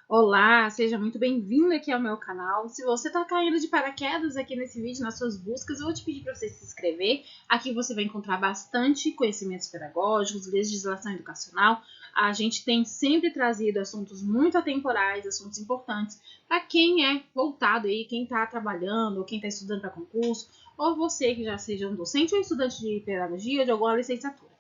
Olá, seja muito bem-vindo aqui ao meu canal. Se você está caindo de paraquedas aqui nesse vídeo nas suas buscas, eu vou te pedir para você se inscrever. Aqui você vai encontrar bastante conhecimentos pedagógicos, legislação educacional. A gente tem sempre trazido assuntos muito atemporais, assuntos importantes para quem é voltado aí, quem está trabalhando, ou quem está estudando para concurso, ou você que já seja um docente ou estudante de pedagogia ou de alguma licenciatura.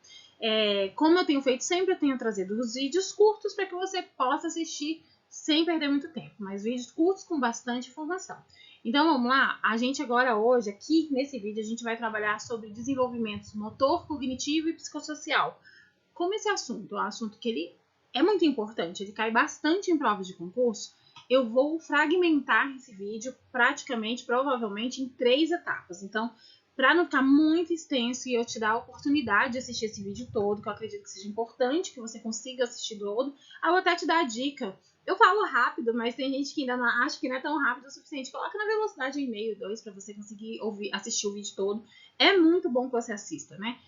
Como eu tenho feito sempre, eu tenho trazido os vídeos curtos para que você possa assistir sem perder muito tempo, mas vídeos curtos com bastante informação. Então vamos lá, a gente agora hoje, aqui nesse vídeo, a gente vai trabalhar sobre desenvolvimento motor, cognitivo e psicossocial. Como esse assunto é um assunto que ele é muito importante, ele cai bastante em provas de concurso, eu vou fragmentar esse vídeo praticamente, provavelmente, em 3 etapas. Então, para não ficar muito extenso e eu te dar a oportunidade de assistir esse vídeo todo, que eu acredito que seja importante que você consiga assistir todo, eu vou até te dar a dica. Eu falo rápido, mas tem gente que ainda não acha que não é tão rápido o suficiente. Coloca na velocidade 1,5, 2 para você conseguir assistir o vídeo todo. É muito bom que você assista, né?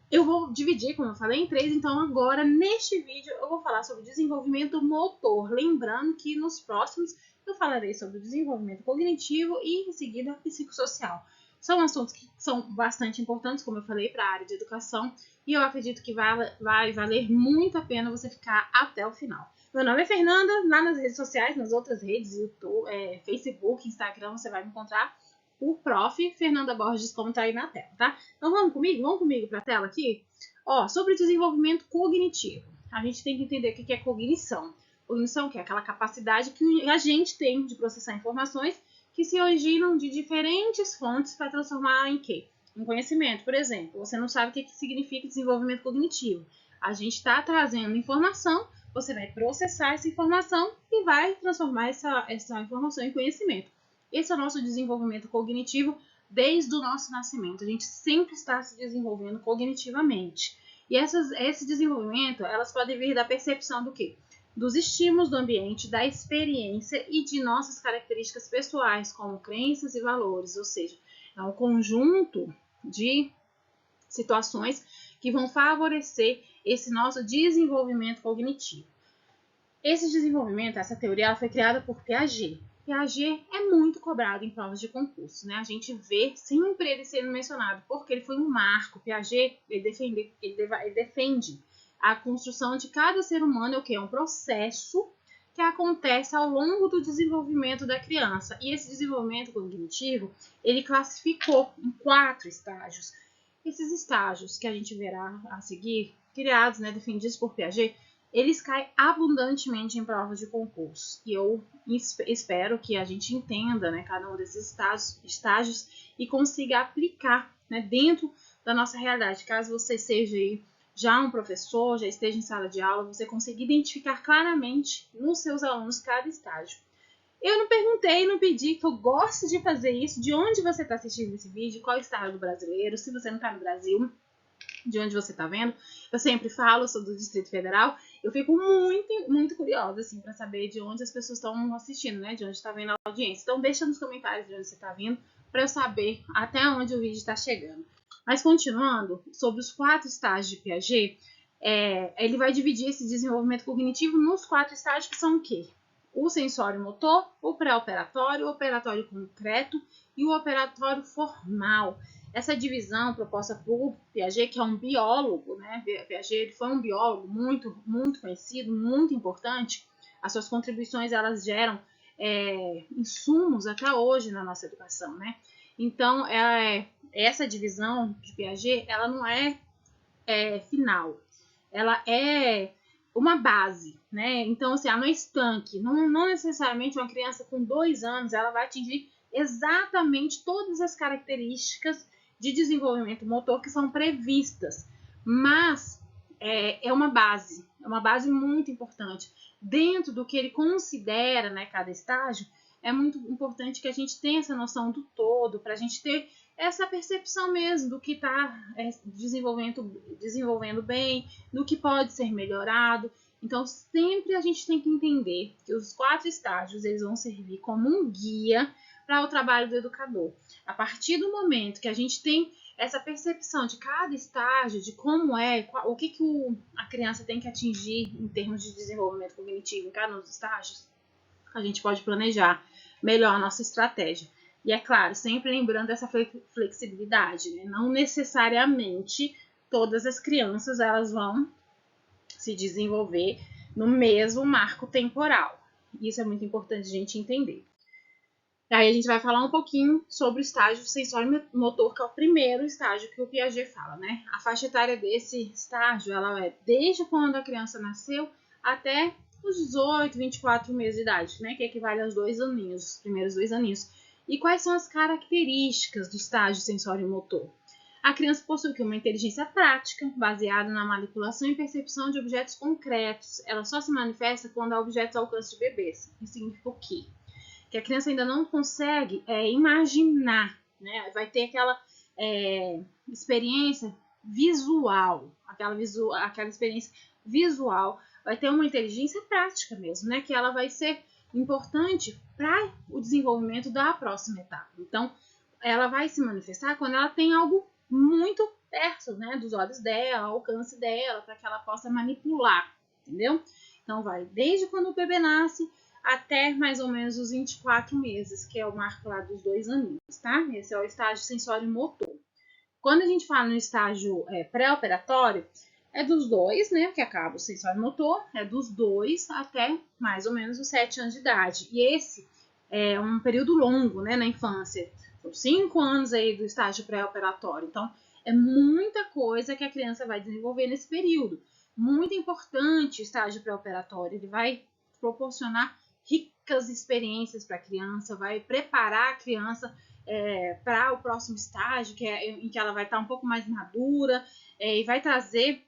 Eu vou dividir, como eu falei, em 3. Então agora, neste vídeo, eu vou falar sobre desenvolvimento motor. Lembrando que nos próximos eu falarei sobre o desenvolvimento cognitivo e, em seguida, psicossocial. São assuntos que são bastante importantes, como eu falei, para a área de educação. E eu acredito que vai valer muito a pena você ficar até o final. Meu nome é Fernanda, lá nas redes sociais, nas outras redes, YouTube, Facebook, Instagram, você vai me encontrar por Prof. Fernanda Borges, como tá aí na tela, tá? Então vamos comigo para a tela aqui? Sobre desenvolvimento cognitivo. A gente tem que entender o que é cognição. Cognição, que é aquela capacidade que a gente tem de processar informações que se originam de diferentes fontes para transformar em quê? Em conhecimento. Por exemplo, você não sabe o que significa desenvolvimento cognitivo. A gente está trazendo informação, você vai processar essa informação e vai transformar essa informação em conhecimento. Esse é o nosso desenvolvimento cognitivo desde o nosso nascimento. A gente sempre está se desenvolvendo cognitivamente. E esse desenvolvimento, elas podem vir da percepção do quê? Dos estímulos do ambiente, da experiência e de nossas características pessoais, como crenças e valores. Ou seja, é um conjunto de situações que vão favorecer esse nosso desenvolvimento cognitivo. Esse desenvolvimento, essa teoria, ela foi criada por Piaget. Piaget é muito cobrado em provas de concurso, né? A gente vê sempre ele sendo mencionado, porque ele foi um marco. Piaget, ele defende a construção de cada ser humano, que é um processo que acontece ao longo do desenvolvimento da criança. E esse desenvolvimento cognitivo, ele classificou em 4 estágios. Esses estágios que a gente verá a seguir, criados, né, defendidos por Piaget, eles caem abundantemente em provas de concurso. E eu espero que a gente entenda, né, cada um desses estágios e consiga aplicar, né, dentro da nossa realidade. Caso você seja aí já um professor, já esteja em sala de aula, você consiga identificar claramente nos seus alunos cada estágio. Eu não perguntei, não pedi, que eu gosto de fazer isso. De onde você está assistindo esse vídeo? Qual estado do brasileiro? Se você não está no Brasil, de onde você está vendo? Eu sempre falo, sou do Distrito Federal. Eu fico muito curiosa, assim, para saber de onde as pessoas estão assistindo, né? De onde está vendo a audiência. Então, deixa nos comentários de onde você está vindo, para eu saber até onde o vídeo está chegando. Mas, continuando, sobre os 4 estágios de Piaget, ele vai dividir esse desenvolvimento cognitivo nos 4 estágios, que são o quê? O sensório motor, o pré-operatório, o operatório concreto e o operatório formal. Essa divisão proposta por Piaget, que é um biólogo, né? Piaget foi um biólogo muito conhecido, muito importante. As suas contribuições, elas geram insumos até hoje na nossa educação, né? Então, essa divisão de Piaget, ela não é final. Ela é uma base, né? Então, assim, ela não é estanque. Não necessariamente uma criança com 2 anos, ela vai atingir exatamente todas as características de desenvolvimento motor que são previstas. Mas é uma base muito importante. Dentro do que ele considera, né, cada estágio, é muito importante que a gente tenha essa noção do todo, para a gente ter essa percepção mesmo do que está desenvolvendo bem, do que pode ser melhorado. Então, sempre a gente tem que entender que os 4 estágios eles vão servir como um guia para o trabalho do educador. A partir do momento que a gente tem essa percepção de cada estágio, de como é, o que a criança tem que atingir em termos de desenvolvimento cognitivo em cada um dos estágios, a gente pode planejar melhor a nossa estratégia. E é claro, sempre lembrando essa flexibilidade, né? Não necessariamente todas as crianças elas vão se desenvolver no mesmo marco temporal. Isso é muito importante a gente entender. Aí a gente vai falar um pouquinho sobre o estágio sensório-motor, que é o primeiro estágio que o Piaget fala, né? A faixa etária desse estágio, ela é desde quando a criança nasceu até os 18, 24 meses de idade, né? Que equivale aos 2 aninhos, os primeiros 2 aninhos. E quais são as características do estágio sensório-motor? A criança possui uma inteligência prática, baseada na manipulação e percepção de objetos concretos. Ela só se manifesta quando há objetos ao alcance de bebês. Isso significa o quê? Que a criança ainda não consegue imaginar, né? Vai ter aquela experiência visual, aquela experiência visual, vai ter uma inteligência prática mesmo, né? Que ela vai ser importante para o desenvolvimento da próxima etapa. Então, ela vai se manifestar quando ela tem algo muito perto, né, dos olhos dela, ao alcance dela, para que ela possa manipular, entendeu? Então, vai desde quando o bebê nasce até mais ou menos os 24 meses, que é o marco lá dos 2 aninhos, tá? Esse é o estágio sensório-motor. Quando a gente fala no estágio pré-operatório, é dos 2, né, que acaba o sensório-motor, é dos 2 até mais ou menos os 7 anos de idade. E esse é um período longo, né, na infância. São 5 anos aí do estágio pré-operatório. Então, é muita coisa que a criança vai desenvolver nesse período. Muito importante o estágio pré-operatório. Ele vai proporcionar ricas experiências para a criança, vai preparar a criança para o próximo estágio, em que ela vai estar um pouco mais madura, e vai trazer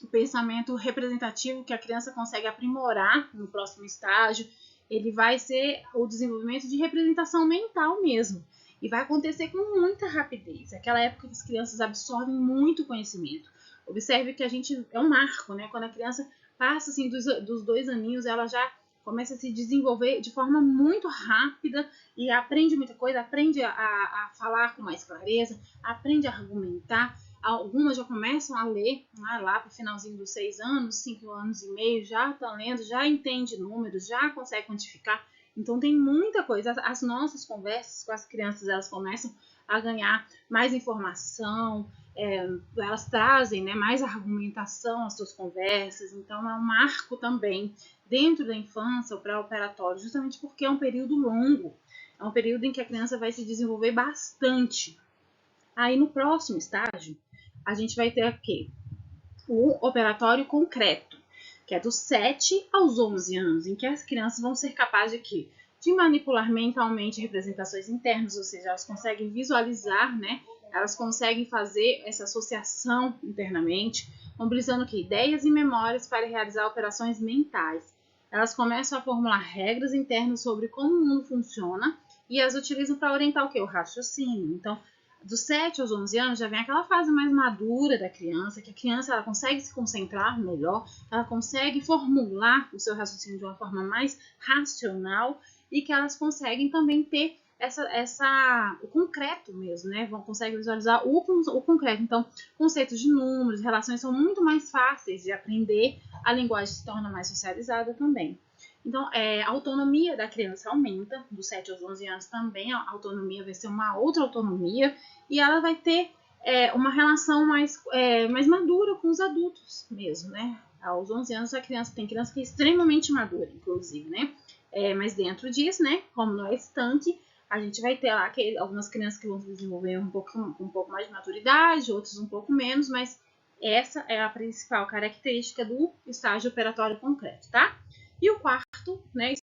o pensamento representativo que a criança consegue aprimorar no próximo estágio. Ele vai ser o desenvolvimento de representação mental mesmo. E vai acontecer com muita rapidez. Aquela época que as crianças absorvem muito conhecimento. Observe que a gente é um marco, né? Quando a criança passa assim, dos 2 aninhos, ela já começa a se desenvolver de forma muito rápida e aprende muita coisa, aprende a falar com mais clareza, aprende a argumentar. Algumas já começam a ler, né, lá para o finalzinho dos 6 anos, 5 anos e meio, já estão lendo, já entende números, já consegue quantificar. Então tem muita coisa. As nossas conversas com as crianças, elas começam a ganhar mais informação, elas trazem, né, mais argumentação às suas conversas. Então é um marco também dentro da infância, o pré-operatório, justamente porque é um período longo. É um período em que a criança vai se desenvolver bastante. Aí no próximo estágio, a gente vai ter aqui o operatório concreto, que é dos 7 aos 11 anos, em que as crianças vão ser capazes de quê? De manipular mentalmente representações internas, ou seja, elas conseguem visualizar, né? Elas conseguem fazer essa associação internamente, mobilizando aqui ideias e memórias para realizar operações mentais. Elas começam a formular regras internas sobre como o mundo funciona e as utilizam para orientar o quê? O raciocínio. Então, dos 7 aos 11 anos já vem aquela fase mais madura da criança, que a criança ela consegue se concentrar melhor, ela consegue formular o seu raciocínio de uma forma mais racional e que elas conseguem também ter o concreto mesmo, né? Conseguem visualizar o concreto. Então, conceitos de números, relações são muito mais fáceis de aprender, a linguagem se torna mais socializada também. Então, a autonomia da criança aumenta, dos 7 aos 11 anos também, a autonomia vai ser uma outra autonomia, e ela vai ter uma relação mais madura com os adultos mesmo, né? Aos 11 anos, tem criança que é extremamente madura, inclusive, né? Mas dentro disso, né, como não é estanque, a gente vai ter lá algumas crianças que vão se desenvolver um pouco mais de maturidade, outros um pouco menos, mas essa é a principal característica do estágio operatório concreto, tá? E o quarto, né,